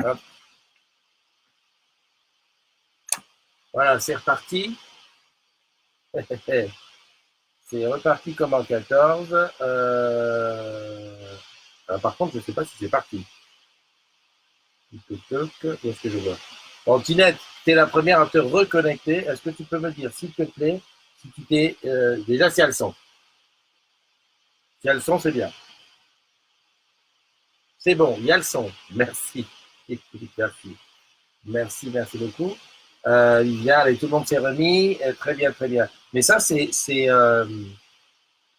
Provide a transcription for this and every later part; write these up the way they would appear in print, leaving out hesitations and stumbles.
Hop. Voilà, c'est reparti. C'est reparti comme en 14. Alors, par contre, je ne sais pas si c'est parti. Où est-ce que je vois? Bon, Tinette, tu es la première à te reconnecter. Est-ce que tu peux me dire, s'il te plaît, si tu t'es. Déjà, si elles sont. Si elles sont, c'est bien. C'est bon, il y a le son. Merci. Merci. Merci, merci beaucoup. Viviane, et tout le monde s'est remis. Très bien, très bien. Mais ça,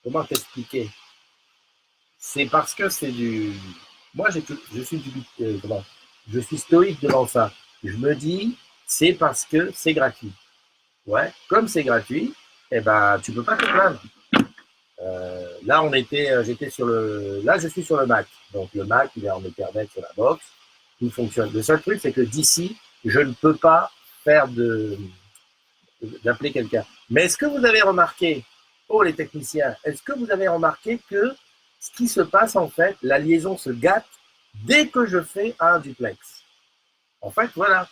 comment t'expliquer? C'est parce que c'est du. Moi, je suis comment je suis stoïque devant ça. Je me dis, c'est parce que c'est gratuit. Ouais, comme c'est gratuit, eh ben, tu peux pas te plaindre. Là, j'étais sur là, je suis sur le Mac. Donc, le Mac, il est en Ethernet sur la box. Tout fonctionne. Le seul truc, c'est que d'ici, je ne peux pas faire d'appeler quelqu'un. Mais est-ce que vous avez remarqué, oh les techniciens, est-ce que vous avez remarqué que ce qui se passe en fait, la liaison se gâte dès que je fais un duplex. En fait, voilà.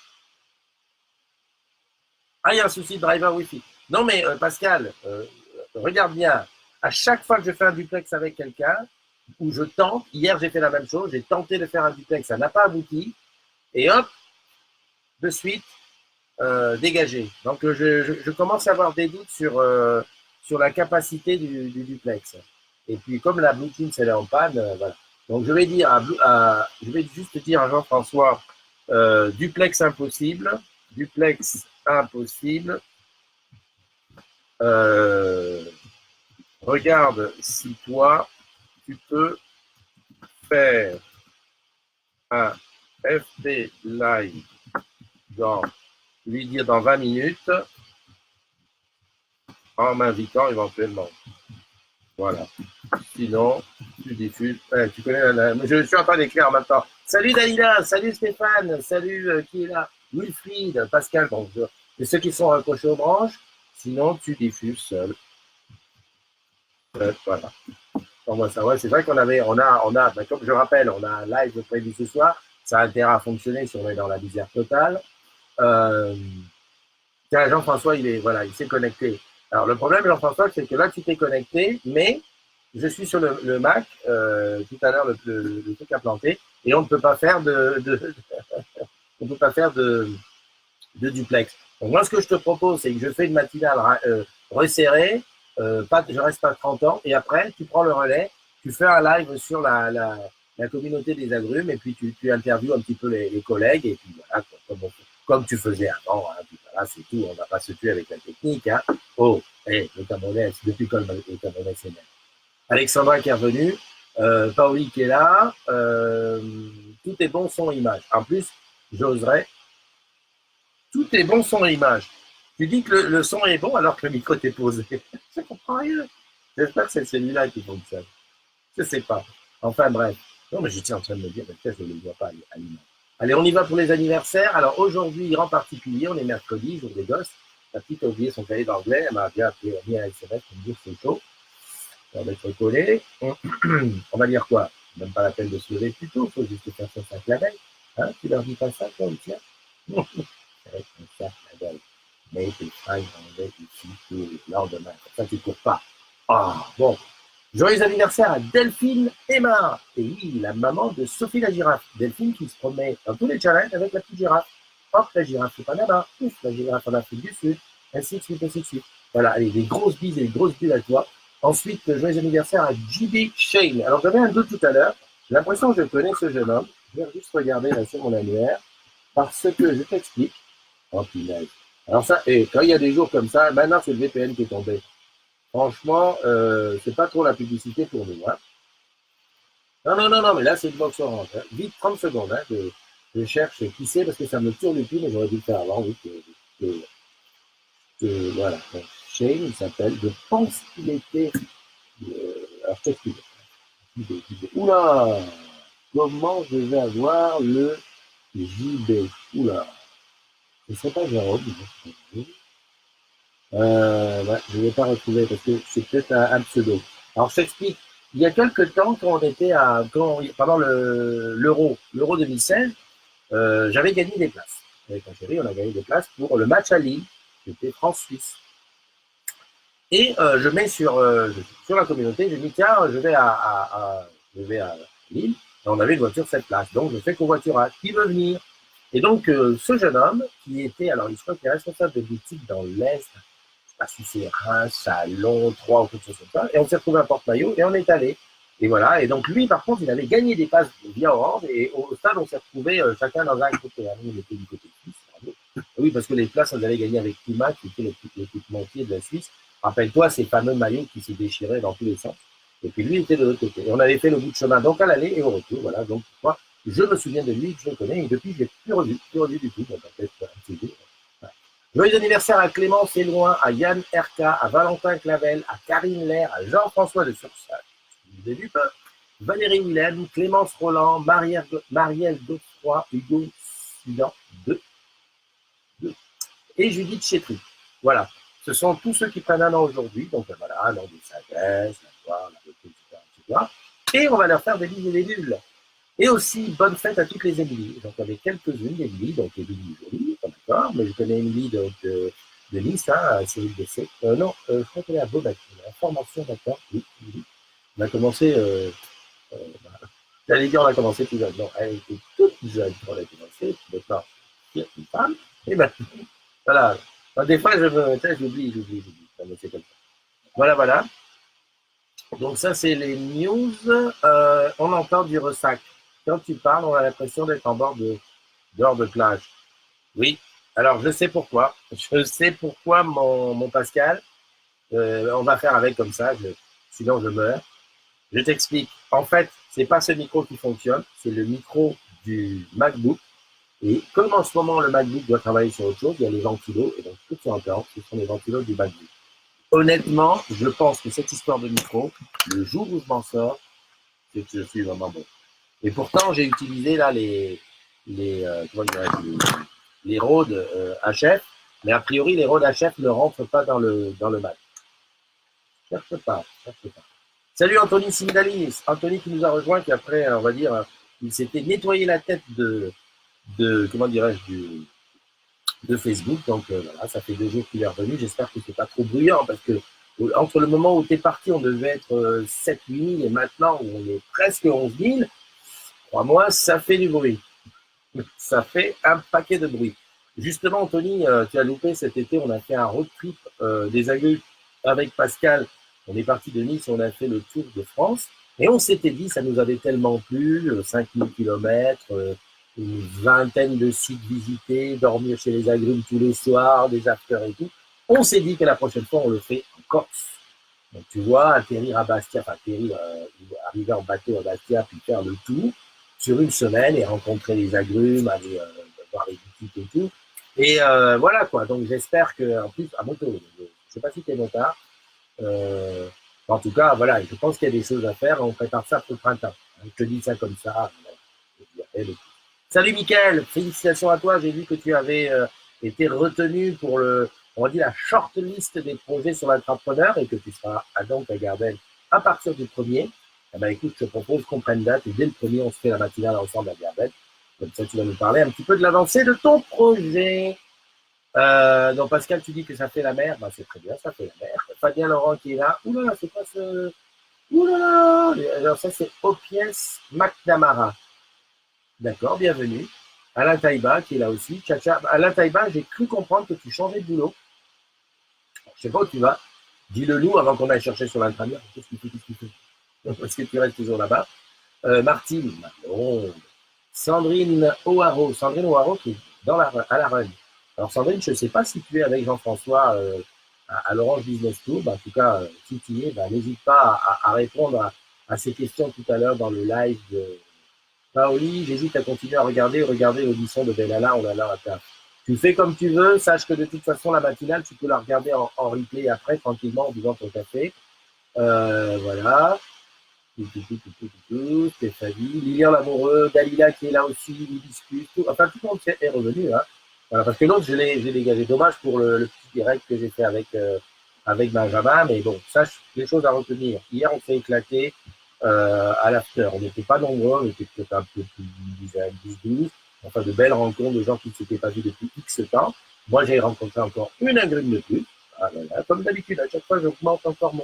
Ah, il y a un souci de driver Wi-Fi. Non mais Pascal, regarde bien. À chaque fois que je fais un duplex avec quelqu'un, où je tente, hier j'ai fait la même chose, j'ai tenté de faire un duplex, ça n'a pas abouti, et hop, de suite, dégagé. Donc je commence à avoir des doutes sur la capacité du duplex. Et puis comme la Bluetooth elle est en panne, voilà. Donc je vais juste dire à Jean-François, duplex impossible, duplex impossible. Euh, regarde si toi tu peux faire un FT live dans lui dire dans 20 minutes en m'invitant éventuellement. Voilà. Sinon, tu diffuses. Tu connais je suis en train d'écrire en même temps. Salut Dalila, salut Stéphane, salut qui est là? Wilfried, Pascal, bonjour. Et ceux qui sont accrochés aux branches, sinon tu diffuses seul. Voilà. Pour moi, ça, ouais, c'est vrai ben, comme je rappelle, on a un live prévu ce soir. Ça a intérêt à fonctionner si on est dans la misère totale. Euh, Tiens, Jean-François, il s'est connecté. Alors, le problème, Jean-François, c'est que là, tu t'es connecté, mais je suis sur le Mac, tout à l'heure, le truc a planté, et on ne peut pas faire on peut pas faire de duplex. Donc, moi, ce que je te propose, c'est que je fais une matinale resserrée, je reste pas 30 ans, et après, tu prends le relais, tu fais un live sur la communauté des agrumes, et puis tu interviews un petit peu les collègues, et puis voilà, comme tu faisais avant, hein, puis voilà, c'est tout, on ne va pas se tuer avec la technique. Hein. Oh, le Camerounais, depuis quand le Camerounais c'est net. Alexandra qui est revenue, Paoli qui est là, tout est bon son image. En plus, j'oserais, tout est bon son et image. Tu dis que le son est bon alors que le micro t'est posé. Je comprends rien. J'espère que c'est celui-là qui fonctionne. Je sais pas. Enfin bref. Non, mais j'étais en train de me dire, peut-être je ne le vois pas à l'image. Allez, on y va pour les anniversaires. Alors aujourd'hui, en particulier, on est mercredi, jour des gosses. La petite a oublié son cahier d'anglais. Elle m'a bien appelé, mis un SMS pour me dire que c'est chaud. On va mettre collé. On va dire quoi? Même pas la peine de se lever plus tôt. Il faut juste faire ça 5 la veille. Hein, tu leur dis pas ça, toi, tiens. Avec un sac la veille. Mais tes fringues en ici tout le lendemain. Comme ça, tu cours pas. Ah, bon. Joyeux anniversaire à Delphine Emma. Et oui, la maman de Sophie la girafe. Delphine qui se promet dans tous les challenges avec la petite girafe. Hop, la girafe au Panama. Ouf, la girafe en Afrique du Sud. Ainsi de suite, ainsi de suite. Voilà, allez, des grosses bises et des grosses bulles à toi. Ensuite, joyeux anniversaire à JB Shane. Alors, j'avais un doute tout à l'heure. J'ai l'impression que je connais ce jeune homme. Je vais juste regarder là sur mon annuaire. Parce que je t'explique. Oh, punaise. Alors ça, et quand il y a des jours comme ça, maintenant c'est le VPN qui est tombé. Franchement, c'est pas trop la publicité pour nous. Hein. Non, non, non, non, mais là c'est le box orange. Hein. Vite, 30 secondes. Hein, je cherche qui c'est parce que ça me tourne le cul, mais j'aurais dû le faire avant. Oui, voilà. Donc, Shane, il s'appelle. Je pense qu'il était. Alors je t'explique. Oula! Comment je vais avoir le JB? Oula! Ce ne serait pas Jérôme. Ouais, je ne vais pas retrouver parce que c'est peut-être un pseudo. Alors, je t'explique. Il y a quelques temps, quand on était pendant l'Euro 2016, j'avais gagné des places. Avec ma chérie, on a gagné des places pour le match à Lille, c'était France-Suisse. Et je mets sur la communauté, je dis tiens, je vais à Lille, et on avait une voiture 7 places, donc je fais covoiturage, qui veut venir? Et donc ce jeune homme, qui était, alors je crois qu'il est responsable de boutique dans l'Est, je sais pas si c'est Reims, Chalon, Troyes ou quelque chose comme ça, et on s'est retrouvé un porte-maillot, et on est allé. Et voilà, et donc lui, par contre, il avait gagné des passes via Orange, et au stade, on s'est retrouvés chacun dans un côté. On était du côté suisse. Oui, parce que les places, on allait gagner avec Puma, qui était l'équipementier de la Suisse. Rappelle-toi ces fameux maillots qui s'est déchiré dans tous les sens. Et puis lui était de l'autre côté. Et on avait fait le bout de chemin, donc à l'aller et au retour. Voilà, donc moi, je me souviens de lui, je le connais, et depuis, je l'ai plus revu du tout. Donc peut-être un petit jour. Voilà. Joyeux anniversaire à Clémence Éloin, à Yann RK, à Valentin Clavel, à Karine Lair, à Jean-François de Sursage, vous avez vu pas, Valérie Willem, Clémence Roland, Marielle Godefroy, Hugo Sudan, 2, et Judith Chétry. Voilà. Ce sont tous ceux qui prennent un an aujourd'hui. Donc voilà, un an de sagesse, la gloire, la beauté, etc. Et on va leur faire des billes et des bulles. Et aussi, bonne fête à toutes les Émilie. Donc, il y avait quelques-unes d'Émilie, donc Émilie Jolie, d'accord, mais je connais Émilie de Nice, hein, à Cyril Bessé. Non, je crois qu'elle est à Beaubac. La formation, d'accord, oui, Émilie. On a commencé, j'allais dire, on a commencé plus jeune. Non, elle était toute jeune quand on a commencé. Maintenant, c'est une femme. Et ben, voilà. Enfin, des fois, j'oublie. C'est comme ça. Voilà, voilà. Donc ça, c'est les news. On entend du ressac. Quand tu parles, on a l'impression d'être en dehors de plage. Oui. Alors, je sais pourquoi. Je sais pourquoi, mon Pascal. On va faire avec comme ça. Sinon, je meurs. Je t'explique. En fait, c'est pas ce micro qui fonctionne. C'est le micro du MacBook. Et comme en ce moment, le MacBook doit travailler sur autre chose, il y a les ventilos. Et donc, tout ce entend, ce sont les ventilos du MacBook. Honnêtement, je pense que cette histoire de micro, le jour où je m'en sors, c'est que je suis vraiment bon. Et pourtant, j'ai utilisé là les Rode HF, mais a priori, les Rode HF ne rentrent pas dans le Mac. Cherche pas. Salut Anthony Sindalis, Anthony qui nous a rejoint, qui après, on va dire, il s'était nettoyé la tête comment dirais-je, de Facebook. Donc voilà, ça fait 2 jours qu'il est revenu. J'espère que c'est pas trop bruyant parce que entre le moment où tu es parti, on devait être 7-8 000 et maintenant on est presque 11 000. Crois-moi, ça fait du bruit. Ça fait un paquet de bruit. Justement, Anthony, tu as loupé cet été, on a fait un road trip des agrues avec Pascal. On est parti de Nice, on a fait le tour de France et on s'était dit, ça nous avait tellement plu, 5000 km, une vingtaine de sites visités, dormir chez les agrumes tous les soirs, des afters et tout. On s'est dit que la prochaine fois, on le fait en Corse. Donc, tu vois, atterrir à Bastia, arriver en bateau à Bastia, puis faire le tour sur une semaine et rencontrer les agrumes, aller voir les boutiques et tout. Et voilà quoi. Donc, j'espère que, en plus, à moto, je ne sais pas si tu es motard. En tout cas, voilà, je pense qu'il y a des choses à faire. On prépare ça pour le printemps. Je te dis ça comme ça. Salut Mickaël, félicitations à toi. J'ai vu que tu avais été retenu pour on va dire, la short list des projets sur l'entrepreneur et que tu seras donc à Gardel à partir du 1er. Eh ben, écoute, je te propose qu'on prenne date et dès le 1er, on se fait la matinale ensemble à Gardel. Comme ça, tu vas nous parler un petit peu de l'avancée de ton projet. Donc, Pascal, tu dis que ça fait la mer. Ben, c'est très bien, ça fait la mer. Fabien Laurent qui est là. Oula, c'est quoi ce. Oula. Alors, ça, c'est Opies McNamara. D'accord, bienvenue. Alain Taïba qui est là aussi. Tcha-tcha. Alain Taïba, j'ai cru comprendre que tu changeais de boulot. Je sais pas où tu vas. Dis-le nous avant qu'on aille chercher sur l'intranet. Qu'est-ce qu'il fait Parce que tu restes toujours là-bas. Martine, non. Sandrine O'Haraud. Sandrine O'Haraud qui est à la run. Alors Sandrine, je ne sais pas si tu es avec Jean-François à l'Orange Business Tour. En tout cas, si tu y es, n'hésite pas à répondre à ces questions tout à l'heure dans le live de Paoli. J'hésite à continuer à regarder l'audition de Benalla. Oh là là, tu fais comme tu veux. Sache que de toute façon, la matinale, tu peux la regarder en replay après, tranquillement, en buvant ton café. Voilà. Stéphanie, Lilian Lamoureux, Dalila qui est là aussi, Libiscus, enfin tout le monde est revenu. Hein. Voilà, parce que l'autre, je l'ai dégagé. Dommage pour le petit direct que j'ai fait avec Benjamin, mais bon, sache les choses à retenir. Hier, on s'est éclaté à l'after. On n'était pas nombreux, on était peut-être un peu plus 10, 12. enfin de belles rencontres de gens qui ne s'étaient pas vus depuis X temps. Moi, j'ai rencontré encore une agrume de plus. Ah, là, comme d'habitude, à chaque fois, j'augmente encore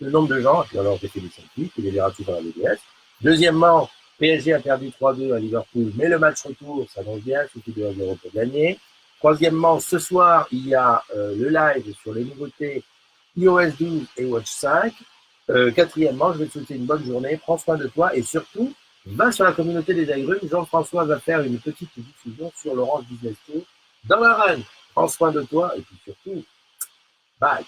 le nombre de gens. Et puis alors, j'ai fait des scientifiques, il les verra tout dans la BDS. Deuxièmement, PSG a perdu 3-2 à Liverpool, mais le match retour, ça s'annonce bien, suffit de 1-0 pour gagner. Troisièmement, ce soir, il y a le live sur les nouveautés iOS 12 et Watch 5. Quatrièmement, je vais te souhaiter une bonne journée, prends soin de toi et surtout, va sur la communauté des agrumes. Jean-François va faire une petite diffusion sur l'Orange Business Tour dans la run. Prends soin de toi et puis surtout, bye.